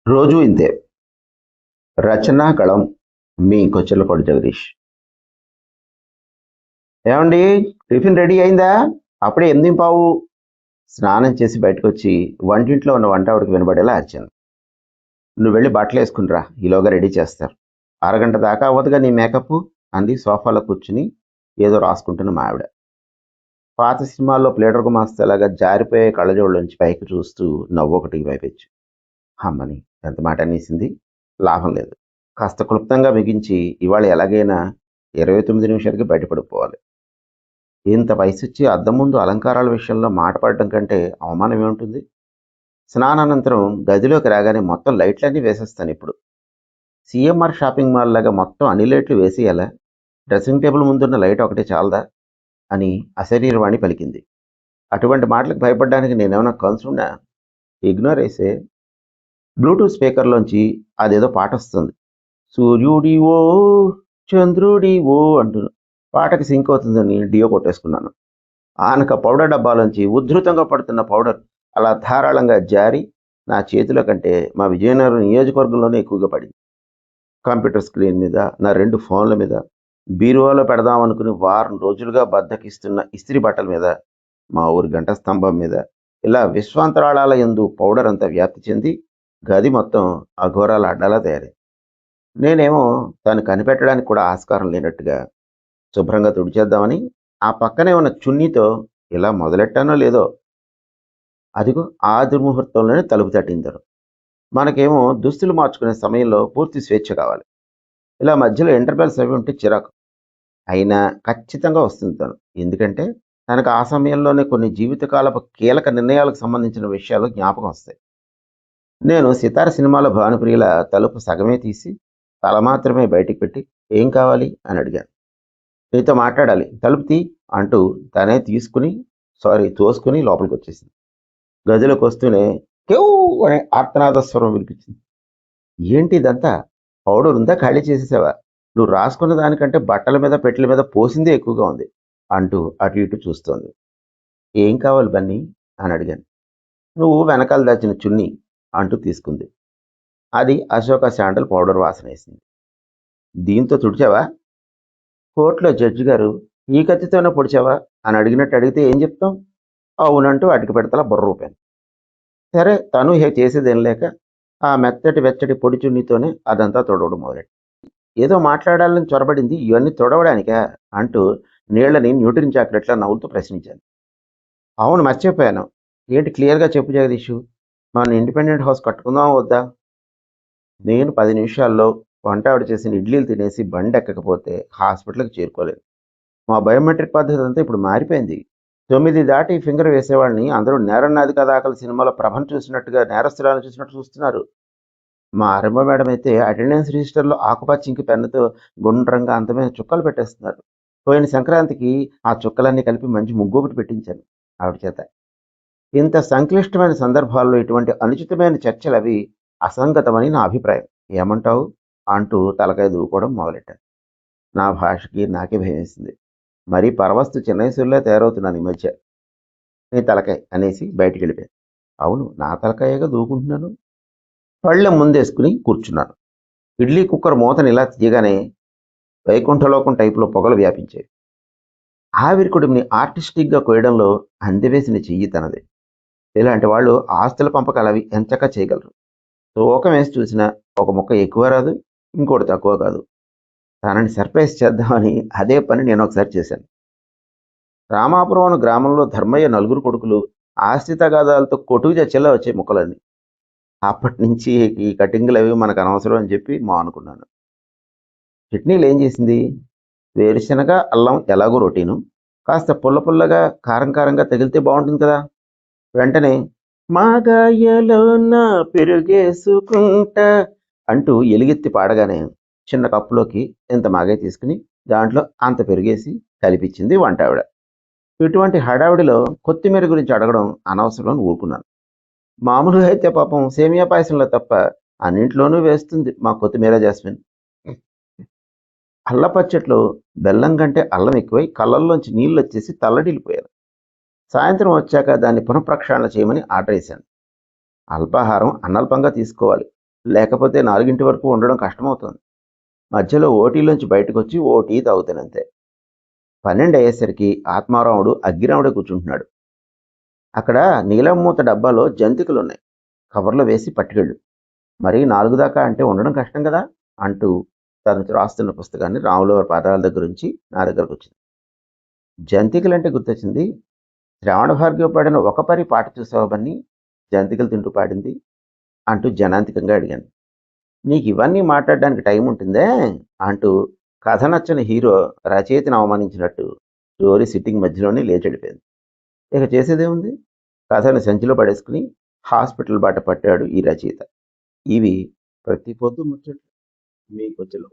రోజు ఇంతే. రచనా కళం మీ కొచ్చెలపాటి జగదీష్. ఏమండి, టిఫిన్ రెడీ అయిందా? అప్పుడే 8:15. స్నానం చేసి బయటకు వచ్చి వంటింట్లో ఉన్న వంట ఆవిడకి వినబడేలా అరిచాను. నువ్వు వెళ్ళి బట్టలు వేసుకునిరా, ఈలోగా రెడీ చేస్తారు. అరగంట దాకా అవ్వదుగా నీ మేకప్ అంది సోఫాలో కూర్చుని ఏదో రాసుకుంటున్న మా ఆవిడ. పాత సినిమాల్లో ప్లేటర్ గుమాస్తలాగా జారిపోయే కళ్ళజోళ్ళలోంచి పైకి చూస్తూ నవ్వొకటి వైపెచ్చు. అమ్మని ఎంత మాట అనేసింది. లాభం లేదు. కాస్త క్లుప్తంగా బిగించి ఇవాళ ఎలాగైనా 29 నిమిషాలకి బయటపడిపోవాలి. ఇంత వయసొచ్చి అద్దం ముందు అలంకారాల విషయంలో మాట పడడం కంటే అవమానం ఏముంటుంది? స్నానానంతరం గదిలోకి రాగానే మొత్తం లైట్లన్నీ వేసేస్తాను ఇప్పుడు. సిఎంఆర్ షాపింగ్ మాల్ లాగా మొత్తం అన్ని లైట్లు వేసేయాలా? డ్రెస్సింగ్ టేబుల్ ముందున్న లైట్ ఒకటే చాలదా అని అశరీరవాణి పలికింది. అటువంటి మాటలకు భయపడడానికి నేనేమైనా కన్సున్నా? ఇగ్నోర్ వేసే. బ్లూటూత్ స్పీకర్లోంచి అదేదో పాట వస్తుంది. సూర్యుడివో చంద్రుడివో అంటున్నాను. పాటకి సింక్ అవుతుందని డియో కొట్టేసుకున్నాను. ఆనక పౌడర్ డబ్బాలోంచి ఉద్ధృతంగా పడుతున్న పౌడర్ అలా ధారాళంగా జారి నా చేతిలో కంటే మా విజయనగరం నియోజకవర్గంలోనే ఎక్కువగా పడింది. కంప్యూటర్ స్క్రీన్ మీద, నా 2 ఫోన్ల మీద, బీరువాలో పెడదామనుకుని వారం రోజులుగా బద్దకిస్తున్న ఇస్త్రీ బట్టల మీద, మా ఊరి గంట స్తంభం మీద, ఇలా విశ్వాంతరాళాల యందు పౌడర్ అంతా వ్యాప్తి చెంది గది మొత్తం అఘోరాల అడ్డాలా తయారైంది. నేనేమో దాన్ని కనిపెట్టడానికి కూడా ఆస్కారం లేనట్టుగా శుభ్రంగా తుడిచేద్దామని ఆ పక్కనే ఉన్న చున్నీతో ఇలా మొదలెట్టానో లేదో, అదిగో ఆ దుర్ముహూర్తంలోనే తలుపు తట్టిందరు. మనకేమో దుస్తులు మార్చుకునే సమయంలో పూర్తి స్వేచ్ఛ కావాలి. ఇలా మధ్యలో ఇంటర్వెల్స్ అవి ఉంటే చిరాకు. అయినా ఖచ్చితంగా వస్తుంది తను. ఎందుకంటే తనకు ఆ సమయంలోనే కొన్ని జీవితకాలపు కీలక నిర్ణయాలకు సంబంధించిన విషయాలు జ్ఞాపకం వస్తాయి. నేను సితార సినిమాలో భానుప్రియుల తలుపు సగమే తీసి తల మాత్రమే బయటికి పెట్టి ఏం కావాలి అని అడిగాను. నీతో మాట్లాడాలి, తలుపు తీ అంటూ తనే తోసుకుని లోపలికి వచ్చేసింది. గదిలోకి వస్తూనే కేవ్ అనే ఆర్తనాద స్వరం వినిపించింది. ఏంటి ఇదంతా? పౌడర్ ఉందా, ఖాళీ చేసేసావా? నువ్వు రాసుకున్న దానికంటే బట్టల మీద పెట్టెల మీద పోసిందే ఎక్కువగా ఉంది అంటూ అటు ఇటు చూస్తోంది. ఏం కావాలి బన్నీ అని అడిగాను. నువ్వు వెనకాల దాచిన చున్నీ అంటూ తీసుకుంది. అది అశోక శాండల్ పౌడర్ వాసన వేసింది. దీంతో తుడిచావా? కోర్టులో జడ్జి గారు ఈ కత్తితోనే పొడిచావా అని అడిగినట్టు అడిగితే ఏం చెప్తాం? అవునంటూ అటుకు పెడతలా బుర్ర ఊపాను. సరే, తను చేసేదేం లేక ఆ మెత్తటి వెచ్చటి పొడి చున్నీతోనే అదంతా తొడవడం మొదలెట్టి ఏదో మాట్లాడాలని చొరబడింది. ఇవన్నీ తొడవడానికా అంటూ నీళ్లని న్యూట్రిన్ చాక్లెట్లా నవ్వుతూ ప్రశ్నించాను. అవును, మర్చిపోయాను. ఏంటి క్లియర్గా చెప్పు జగదీషు, మనం ఇండిపెండెంట్ హౌస్ కట్టుకుందామా వద్దా? నేను 10 నిమిషాల్లో వంట ఆవిడ చేసిన ఇడ్లీలు తినేసి బండి ఎక్కకపోతే హాస్పిటల్కి చేరుకోలేదు. మా బయోమెట్రిక్ పద్ధతి అంతా ఇప్పుడు మారిపోయింది. 9 దాటి ఫింగర్ వేసేవాళ్ళని అందరూ నేరం నాది కదా ఆకలి సినిమాలో ప్రభను చూసినట్టుగా నేరస్తురాలను చూసినట్టు చూస్తున్నారు. మా అరమ్మ మేడం అయితే అటెండెన్స్ రిజిస్టర్లో ఆకుపచ్చ ఇంకి పెన్నుతో గుండ్రంగా అంతమైన చుక్కలు పెట్టేస్తున్నారు. పోయిన సంక్రాంతికి ఆ చుక్కలన్నీ కలిపి మంచి ముగ్గు ఒకటి పెట్టించాను ఆవిడ చేత. ఇంత సంక్లిష్టమైన సందర్భాల్లో ఇటువంటి అనుచితమైన చర్చలు అవి అసంగతమని నా అభిప్రాయం. ఏమంటావు అంటూ తలకాయ దూకోవడం మొదలెట్టాను. నా భాషకి నాకే భయం వేసింది. మరీ పరవస్తు చెన్నైసూరులో తయారవుతున్నాను ఈ మధ్య. నీ తలకాయ అనేసి బయటికి వెళ్ళిపోయాను. అవును, నా తలకాయగా దూకుంటున్నాను. పళ్ళెం ముందేసుకుని కూర్చున్నాను. ఇడ్లీ కుక్కర్ మూతని ఇలా తీయగానే వైకుంఠలోకం టైపులో పొగలు వ్యాపించాయి. ఆవిరికుడిని ఆర్టిస్టిక్గా కోయడంలో అందవేసిన చెయ్యి తనది. ఇలాంటి వాళ్ళు ఆస్తుల పంపకాలు అవి ఎంచక్కా చేయగలరు. తూకం వేసి చూసినా ఒక ముక్క ఎక్కువ రాదు, ఇంకోటి తక్కువ కాదు. తనని సర్ప్రైజ్ చేద్దామని అదే పని నేను ఒకసారి చేశాను. రామాపురం అనే గ్రామంలో ధర్మయ్య 4 కొడుకులు ఆస్తి తగాదాలతో కొట్టుకు చచ్చేలా వచ్చాయి ముక్కలన్నీ. అప్పటి నుంచి ఈ కటింగ్లు అవి మనకు అనవసరం అని చెప్పి అనుకున్నాను. చట్నీలు ఏం చేసింది? వేరుశనగ అల్లం ఎలాగో రొటీను, కాస్త పుల్ల పుల్లగా కారం కారంగా తగిలితే బాగుంటుంది కదా. వెంటనే మాగాయలో నా పెరుగేసుకుంటా అంటూ ఎలుగెత్తి పాడగానే చిన్న కప్పులోకి ఇంత మాగాయ తీసుకుని దాంట్లో అంత పెరుగేసి కలిపించింది వంట ఆవిడ. ఇటువంటి హడావిడిలో కొత్తిమీర గురించి అడగడం అనవసరం అని ఊరుకున్నాను. మామూలుగా అయితే పాపం సేమియా పాయసంలో తప్ప అన్నింట్లోనూ వేస్తుంది మా కొత్తిమీర జాస్మిన్. అల్లపచ్చట్లో బెల్లం కంటే అల్లం ఎక్కువై కళ్ళల్లోంచి నీళ్ళు వచ్చేసి తల్లడిల్లిపోయాను. సాయంత్రం వచ్చాక దాన్ని పునఃప్రక్షాళన చేయమని ఆర్డర్ వేశాను. అల్పాహారం అనల్పంగా తీసుకోవాలి, లేకపోతే 4 వరకు ఉండడం కష్టమవుతుంది. మధ్యలో ఓటీలోంచి బయటకు వచ్చి ఓ టీ తాగుతానంతే. 12 అయ్యేసరికి ఆత్మారాముడు అగ్గిరాముడే కూర్చుంటున్నాడు. అక్కడ నీలం మూత డబ్బాలో జంతికలున్నాయి. కవర్లో వేసి పట్టుకెళ్ళు. మరీ 4 దాకా అంటే ఉండడం కష్టం కదా అంటూ తను రాస్తున్న పుస్తకాన్ని రాముల వారి పాదాల దగ్గర నుంచి నా దగ్గరకు వచ్చింది. జంతికలంటే గుర్తొచ్చింది. శ్రవణ భార్గవ పాడిన ఒక పరి పాట చూసావా బన్నీ? జంతికలు తింటూ పాడింది అంటూ జనాంతికంగా అడిగాను. నీకు ఇవన్నీ మాట్లాడడానికి టైం ఉంటుందే అంటూ కథ నచ్చని హీరో రచయితను అవమానించినట్టు స్టోరీ సిట్టింగ్ మధ్యలోనే లేచెడిపోయింది. ఇక చేసేదేముంది? కథని సంచిలో పడేసుకుని హాస్పిటల్ బాట పట్టాడు ఈ రచయిత. ఇవి ప్రతి పొద్దు ముచ్చట్లు మీకు వచ్చిన